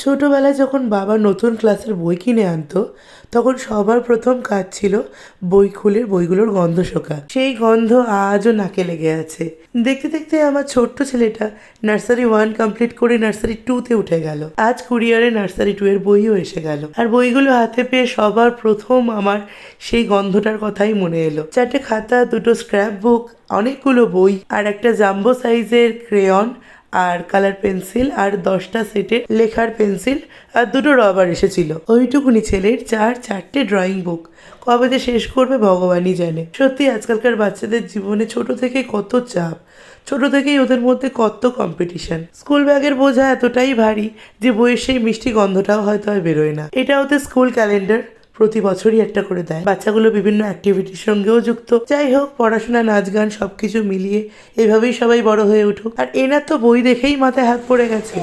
ছোটবেলায় যখন বাবা নতুন ক্লাসের বই কিনে আনতো তখন সবার প্রথম কাজ ছিল বই খুলে বইগুলোর গন্ধ শোকা। সেই গন্ধ আজও নাকে লেগে আছে। দেখতে দেখতে আমার ছোট্ট ছেলেটা নার্সারি 1 কমপ্লিট করে নার্সারি 2-তে উঠে গেল। আজ কুরিয়ারে নার্সারি 2 এর বইও এসে গেল, আর বইগুলো হাতে পেয়ে সবার প্রথম আমার সেই গন্ধটার কথাই মনে এলো। 4টে খাতা, 2টো স্ক্র্যাপ বুক, অনেকগুলো বই, আর একটা জাম্বো সাইজের ক্রেয়ন আর কালার পেন্সিল, আর 10টা সেটের লেখার পেন্সিল, আর 2টো রবার এসেছিল। ওইটুকুনি ছেলের 4টে ড্রয়িং বুক কবে যে শেষ করবে ভগবানই জানে। সত্যি আজকালকার বাচ্চাদের জীবনে ছোট থেকে কত চাপ, ছোট থেকেই ওদের মধ্যে কত কম্পিটিশন। স্কুল ব্যাগের বোঝা এতটাই ভারী যে বইয়ের সেই মিষ্টি গন্ধটাও হয়তো আর বেরোয় না। এটা ওদের স্কুল ক্যালেন্ডার প্রতি বছরই একটা করে দেয়। বাচ্চাগুলো বিভিন্ন অ্যাক্টিভিটির সঙ্গেও যুক্ত। যাই হোক, পড়াশোনা, নাচ, গান সবকিছু মিলিয়ে এভাবেই সবাই বড় হয়ে উঠুক। আর এনার তো বই দেখেই মাথায় হাত পড়ে গেছে।